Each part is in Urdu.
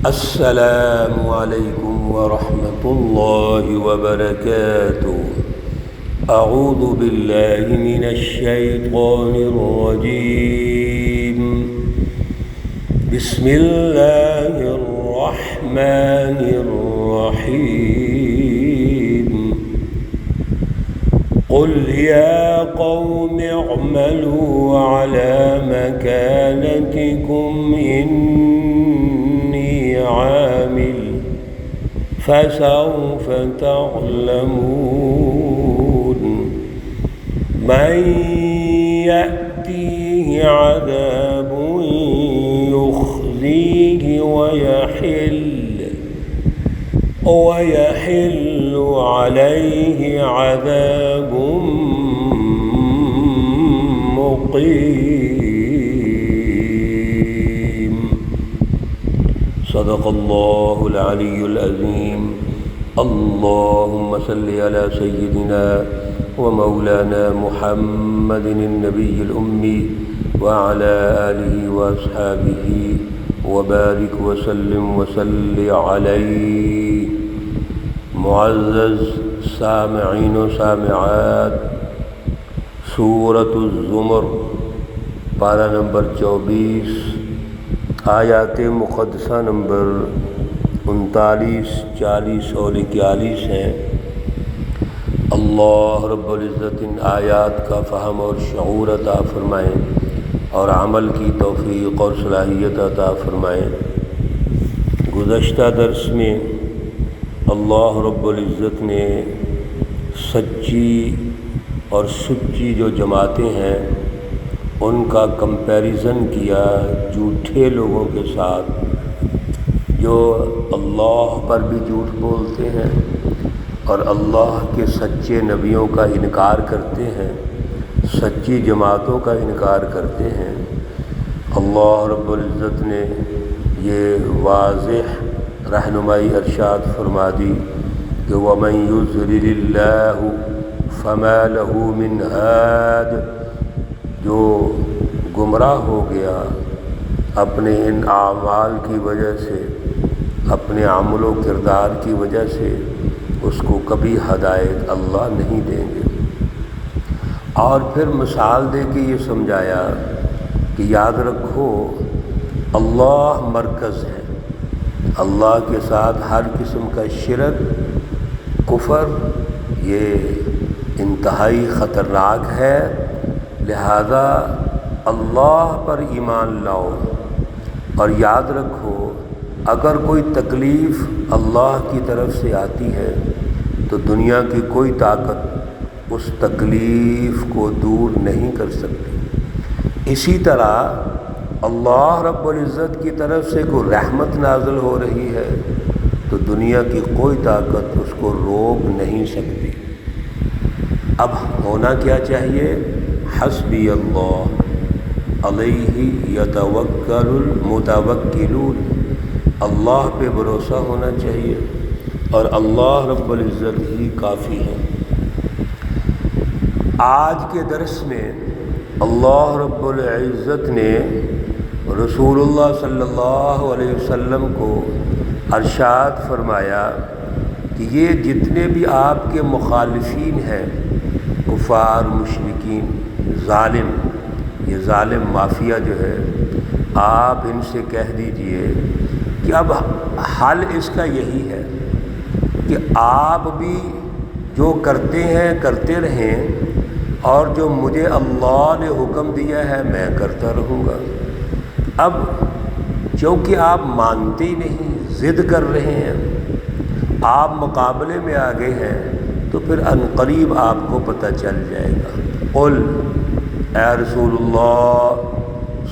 السلام علیکم ورحمۃ اللہ وبرکاتہ۔ اعوذ باللہ من الشیطان الرجیم، بسم اللہ الرحمن الرحیم۔ قل یا قوم اعملوا على مكانتكم إني عامل فسوف تعلمون من يأتيه عذاب يخزيه ويحل عليه عذاب مقيم۔ صدق اللہ العلی العظیم۔ اللہم صل علی سیدنا ومولانا محمد النبی الأمی وعلى آلہ واصحابہ وبارک وسلم وصل علیہ۔ معزز سامعین و سامعات، سورۃ الزمر پارہ نمبر 24، آیات مقدسہ نمبر 39، 40 اور 41 ہیں۔ اللہ رب العزت ان آیات کا فہم اور شعور عطا فرمائیں اور عمل کی توفیق اور صلاحیت عطا فرمائیں۔ گزشتہ درس میں اللہ رب العزت نے سچی اور سچی جو جماعتیں ہیں ان کا کمپیریزن کیا جھوٹے لوگوں کے ساتھ جو اللہ پر بھی جھوٹ بولتے ہیں اور اللہ کے سچے نبیوں کا انکار کرتے ہیں، سچی جماعتوں کا انکار کرتے ہیں۔ اللہ رب العزت نے یہ واضح رہنمائی ارشاد فرما دی کہ وَمَن يُضْلِلِ اللَّهُ فَمَا لَهُ مِنْ هَادٍ، جو گمراہ ہو گیا اپنے ان اعمال کی وجہ سے، اپنے عمل و کردار کی وجہ سے، اس کو کبھی ہدایت اللہ نہیں دیں گے۔ اور پھر مثال دے کے یہ سمجھایا کہ یاد رکھو اللہ مرکز ہے، اللہ کے ساتھ ہر قسم کا شرک، کفر یہ انتہائی خطرناک ہے، لہذا اللہ پر ایمان لاؤ اور یاد رکھو اگر کوئی تکلیف اللہ کی طرف سے آتی ہے تو دنیا کی کوئی طاقت اس تکلیف کو دور نہیں کر سکتی۔ اسی طرح اللہ رب العزت کی طرف سے کوئی رحمت نازل ہو رہی ہے تو دنیا کی کوئی طاقت اس کو روک نہیں سکتی۔ اب ہونا کیا چاہیے؟ حسبی اللہ علیہ یتوکل المتوکلون، اللہ پہ بھروسہ ہونا چاہیے اور اللہ رب العزت ہی کافی ہے۔ آج کے درس میں اللہ رب العزت نے رسول اللہ صلی اللہ علیہ وسلم کو ارشاد فرمایا کہ یہ جتنے بھی آپ کے مخالفین ہیں، کفار، مشرکین، ظالم، یہ ظالم مافیا جو ہے، آپ ان سے کہہ دیجئے کہ اب حل اس کا یہی ہے کہ آپ بھی جو کرتے ہیں کرتے رہیں اور جو مجھے اللہ نے حکم دیا ہے میں کرتا رہوں گا۔ اب چونکہ آپ مانتے ہی نہیں، ضد کر رہے ہیں، آپ مقابلے میں آگے ہیں، تو پھر عنقریب آپ کو پتہ چل جائے گا۔ قل، اے رسول اللہ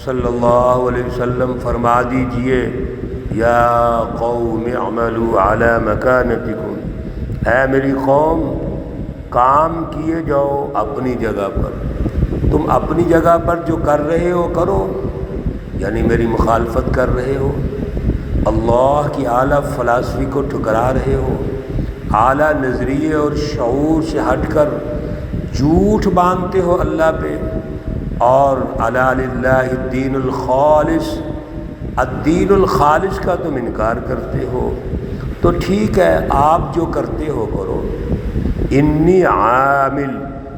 صلی اللہ علیہ وسلم فرما دیجئے، یا قوم اعملوا علی مکانتکم، اے میری قوم کام کیے جاؤ اپنی جگہ پر، تم اپنی جگہ پر جو کر رہے ہو کرو، یعنی میری مخالفت کر رہے ہو، اللہ کی اعلیٰ فلسفی کو ٹھکرا رہے ہو، اعلیٰ نظریے اور شعور سے ہٹ کر جھوٹ باندھتے ہو اللہ پہ، اور الا للہ الدین الخالص، الدین الخالص کا تم انکار کرتے ہو، تو ٹھیک ہے آپ جو کرتے ہو کرو، انی عامل،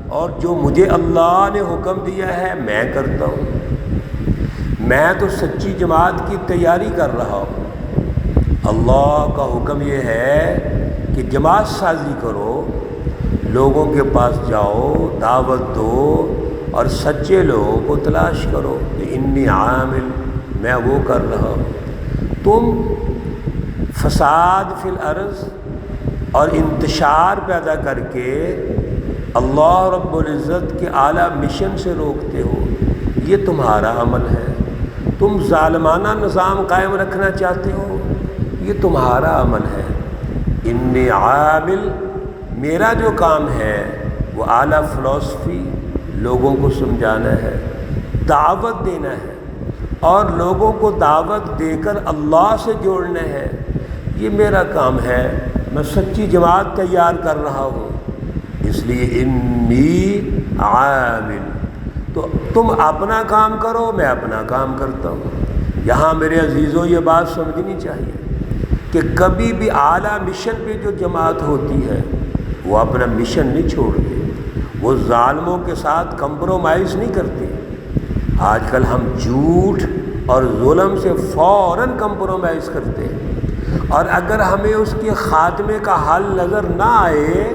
اور جو مجھے اللہ نے حکم دیا ہے میں کرتا ہوں۔ میں تو سچی جماعت کی تیاری کر رہا ہوں۔ اللہ کا حکم یہ ہے کہ جماعت سازی کرو، لوگوں کے پاس جاؤ، دعوت دو اور سچے لوگوں کو تلاش کرو۔ انی عامل، میں وہ کر رہا ہوں۔ تم فساد فی الارض اور انتشار پیدا کر کے اللہ رب العزت کے اعلیٰ مشن سے روکتے ہو، یہ تمہارا عمل ہے۔ تم ظالمانہ نظام قائم رکھنا چاہتے ہو، یہ تمہارا عمل ہے۔ انی عامل، میرا جو کام ہے وہ اعلیٰ فلسفی، لوگوں کو سمجھانا ہے، دعوت دینا ہے اور لوگوں کو دعوت دے کر اللہ سے جوڑنا ہے، یہ میرا کام ہے۔ میں سچی جماعت تیار کر رہا ہوں، اس لیے انی عامل۔ تو تم اپنا کام کرو، میں اپنا کام کرتا ہوں۔ یہاں میرے عزیزوں یہ بات سمجھنی چاہیے کہ کبھی بھی اعلیٰ مشن پہ جو جماعت ہوتی ہے وہ اپنا مشن نہیں چھوڑتے، وہ ظالموں کے ساتھ کمپرومائز نہیں کرتے۔ آج کل ہم جھوٹ اور ظلم سے فوراً کمپرومائز کرتے ہیں، اور اگر ہمیں اس کے خاتمے کا حل نظر نہ آئے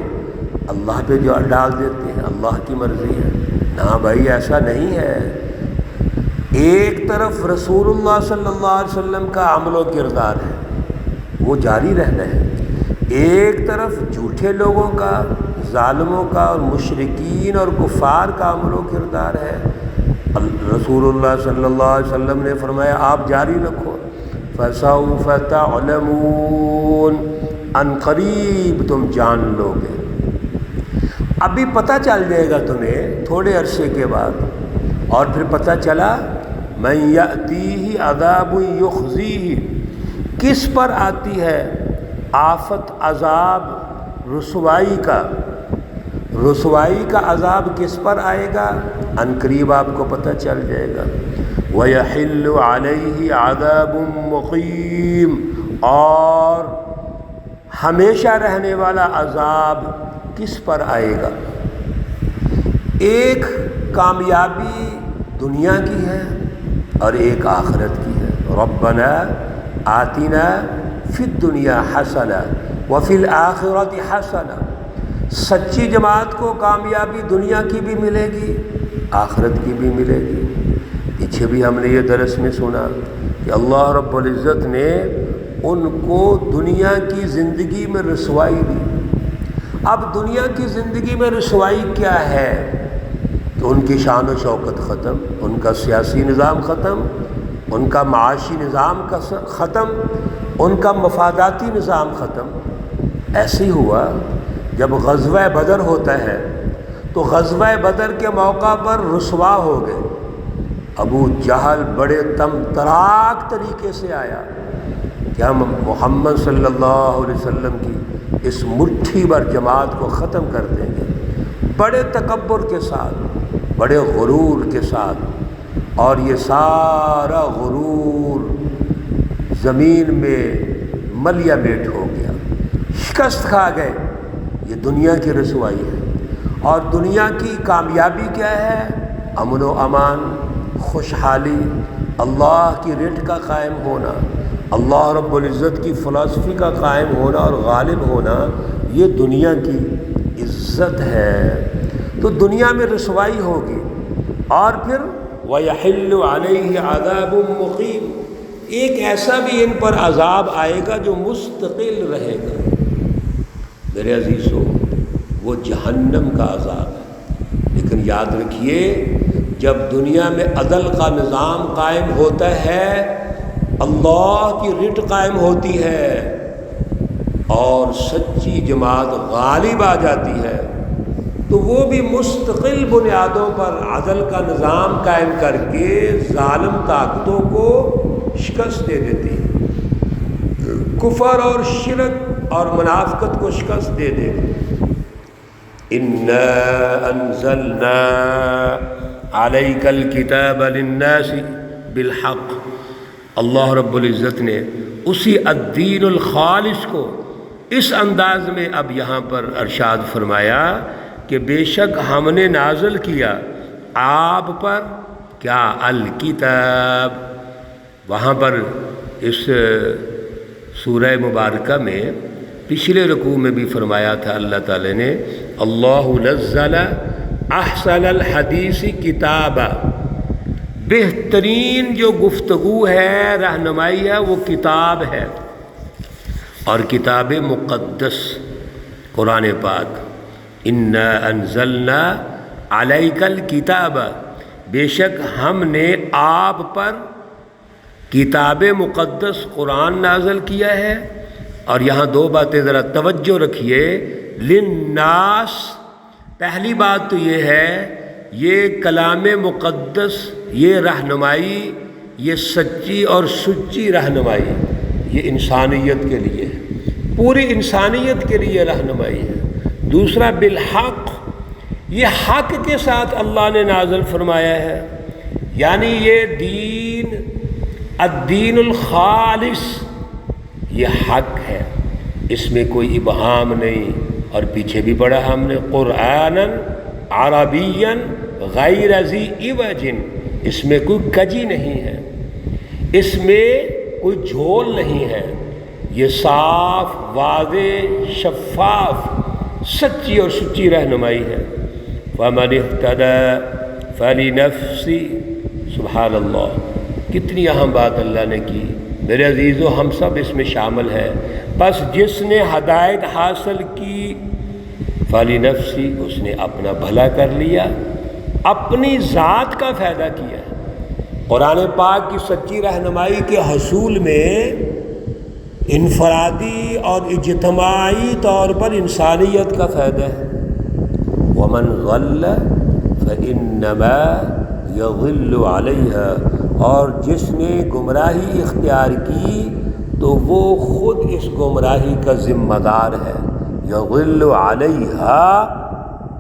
اللہ پہ جو ڈال دیتے ہیں، اللہ کی مرضی ہے۔ نہ بھائی ایسا نہیں ہے۔ ایک طرف رسول اللہ صلی اللہ علیہ وسلم کا عمل و کردار ہے، وہ جاری رہنا ہے، ایک طرف جھوٹے لوگوں کا، ظالموں کا اور مشرکین اور کفار کا عمل و کردار ہے۔ رسول اللہ صلی اللہ علیہ وسلم نے فرمایا آپ جاری رکھو، فَسَوْفَ تَعْلَمُونَ، ان قریب تم جان لو گے۔ ابھی پتہ چل جائے گا تمہیں تھوڑے عرصے کے بعد، اور پھر پتہ چلا مَن يَأْتِيهِ عَذَابٌ يُخْزِيهِ، کس پر آتی ہے آفت، عذاب، رسوائی کا عذاب کس پر آئے گا، ان قریب آپ کو پتہ چل جائے گا۔ وَيَحِلُّ عَلَيْهِ عَذَابٌ مُقِيمٌ، اور ہمیشہ رہنے والا عذاب کس پر آئے گا۔ ایک کامیابی دنیا کی ہے اور ایک آخرت کی ہے۔ ربنا آتنا فی الدنیا حسنہ وفی الآخرۃ حسنہ، سچی جماعت کو کامیابی دنیا کی بھی ملے گی، آخرت کی بھی ملے گی۔ پیچھے بھی ہم نے یہ درس میں سنا کہ اللہ رب العزت نے ان کو دنیا کی زندگی میں رسوائی دی۔ اب دنیا کی زندگی میں رسوائی کیا ہے؟ کہ ان کی شان و شوکت ختم، ان کا سیاسی نظام ختم، ان کا معاشی نظام ختم، ان کا مفاداتی نظام ختم۔ ایسے ہی ہوا جب غزوہ بدر ہوتا ہے تو غزوہ بدر کے موقع پر رسوا ہو گئے۔ ابو جہل بڑے تراک طریقے سے آیا کہ ہم محمد صلی اللہ علیہ وسلم کی اس مٹھی بھر جماعت کو ختم کر دیں گے، بڑے تکبر کے ساتھ، بڑے غرور کے ساتھ، اور یہ سارا غرور زمین میں ملیا میٹ ہو گیا، شکست کھا گئے۔ یہ دنیا کی رسوائی ہے۔ اور دنیا کی کامیابی کیا ہے؟ امن و امان، خوشحالی، اللہ کی رٹ کا قائم ہونا، اللہ رب العزت کی فلسفی کا قائم ہونا اور غالب ہونا، یہ دنیا کی عزت ہے۔ تو دنیا میں رسوائی ہوگی، اور پھر وَيَحِلُّ عَلَيْهِ عَذَابٌ مُقِيمٌ، ایک ایسا بھی ان پر عذاب آئے گا جو مستقل رہے گا۔ میرے عزیزو، وہ جہنم کا عذاب ہے۔ لیکن یاد رکھیے، جب دنیا میں عدل کا نظام قائم ہوتا ہے، اللہ کی رٹ قائم ہوتی ہے اور سچی جماعت غالب آ جاتی ہے، تو وہ بھی مستقل بنیادوں پر عدل کا نظام قائم کر کے ظالم طاقتوں کو شکست دے دیتی ہے، کفر اور شرک اور منافقت کو شکست دے دیتی۔ اِنَّا أَنزَلْنَا عَلَيْكَ الْكِتَابَ لِلنَّاسِ بِالْحَقِّ، اللہ رب العزت نے اسی الدین الخالص کو اس انداز میں اب یہاں پر ارشاد فرمایا کہ بے شک ہم نے نازل کیا آپ پر کیا الکتاب. وہاں پر اس سورہ مبارکہ میں پچھلے رکوع میں بھی فرمایا تھا اللہ تعالی نے اللہ نزل احسن الحدیث کتابا، بہترین جو گفتگو ہے رہنمائی ہے وہ کتاب ہے، اور کتاب مقدس قرآن پاک. انا انزلنا علیک الکتاب، بے شک ہم نے آپ پر کتاب مقدس قرآن نازل کیا ہے. اور یہاں دو باتیں ذرا توجہ رکھیے. للناس، پہلی بات تو یہ ہے یہ کلام مقدس، یہ رہنمائی، یہ سچی اور سچی رہنمائی، یہ انسانیت کے لیے، پوری انسانیت کے لیے رہنمائی ہے. دوسرا بالحق، یہ حق کے ساتھ اللہ نے نازل فرمایا ہے، یعنی یہ دین الدین الخالص یہ حق ہے، اس میں کوئی ابہام نہیں. اور پیچھے بھی پڑھا ہم نے قرآنً عربیًا غیر ذی عوج، اس میں کوئی کجی نہیں ہے، اس میں کوئی جھول نہیں ہے، یہ صاف واضح شفاف سچی اور سچی رہنمائی ہے. فمن اہتدی فلنفسہ، سبحان اللہ، کتنی اہم بات اللہ نے کی. میرے عزیزو ہم سب اس میں شامل ہیں. بس جس نے ہدایت حاصل کی فلنفسہ، اس نے اپنا بھلا کر لیا، اپنی ذات کا فائدہ کیا. قرآن پاک کی سچی رہنمائی کے حصول میں انفرادی اور اجتماعی طور پر انسانیت کا فائدہ ہے. ومن ضل فإنما یضل علیہا، اور جس نے گمراہی اختیار کی تو وہ خود اس گمراہی کا ذمہ دار ہے. یضل علیہا،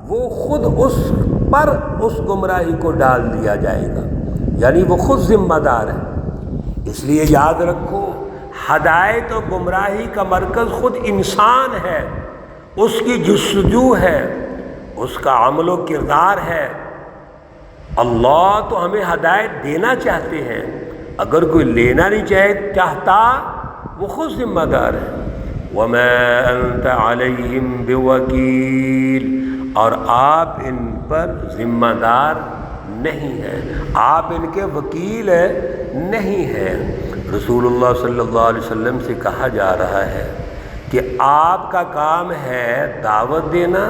وہ خود اس پر اس گمراہی کو ڈال دیا جائے گا، یعنی وہ خود ذمہ دار ہے. اس لیے یاد رکھو ہدایت و گمراہی کا مرکز خود انسان ہے، اس کی جستجو ہے، اس کا عمل و کردار ہے. اللہ تو ہمیں ہدایت دینا چاہتے ہیں، اگر کوئی لینا نہیں چاہتا وہ خود ذمہ دار ہے. وَمَا أَنْتَ عَلَيْهِمْ بِوَكِيلٍ، اور آپ ان پر ذمہ دار نہیں ہیں، آپ ان کے وکیل نہیں ہیں. رسول اللہ صلی اللہ علیہ وسلم سے کہا جا رہا ہے کہ آپ کا کام ہے دعوت دینا،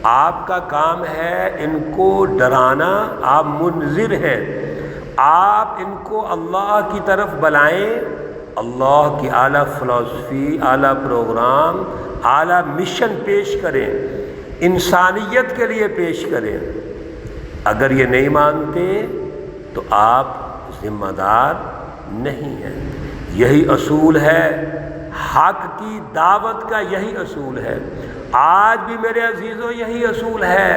آپ کا کام ہے ان کو ڈرانا، آپ منذر ہیں، آپ ان کو اللہ کی طرف بلائیں، اللہ کی اعلیٰ فلسفی، اعلیٰ پروگرام، اعلیٰ مشن پیش کریں، انسانیت کے لیے پیش کریں. اگر یہ نہیں مانتے تو آپ ذمہ دار نہیں ہیں. یہی اصول ہے حق کی دعوت کا، یہی اصول ہے. آج بھی میرے عزیزو یہی اصول ہے.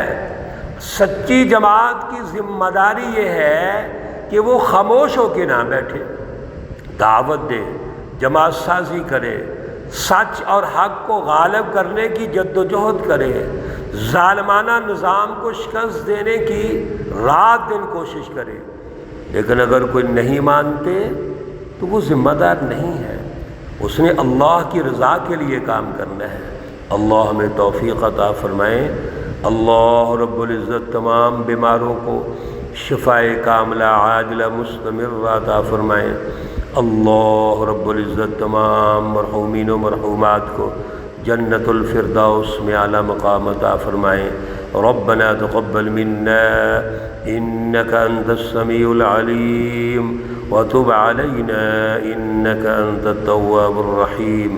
سچی جماعت کی ذمہ داری یہ ہے کہ وہ خاموش ہو کے نہ بیٹھے، دعوت دے، جماعت سازی کرے، سچ اور حق کو غالب کرنے کی جد و جہد کرے، ظالمانہ نظام کو شکست دینے کی رات دن کوشش کرے. لیکن اگر کوئی نہیں مانتے تو وہ ذمہ دار نہیں ہے، اس نے اللہ کی رضا کے لیے کام کرنا ہے. اللہ ہمیں توفیق عطا فرمائے. اللہ رب العزت تمام بیماروں کو شفائے کاملہ عاجلہ مستمر عطا فرمائے. اللہ رب العزت تمام مرحومین و مرحومات کو جنت الفردوس میں اعلیٰ مقام عطا فرمائے. ربنا تقبل منا انك انت السميع العليم وتب علينا انك انت التواب الرحيم.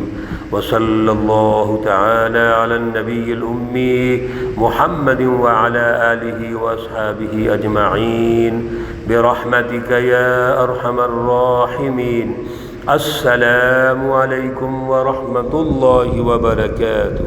وصلى الله تعالى على النبي الأمي محمد وعلى آله وأصحابه أجمعين برحمتك يا أرحم الراحمين. السلام عليكم ورحمة الله وبركاته.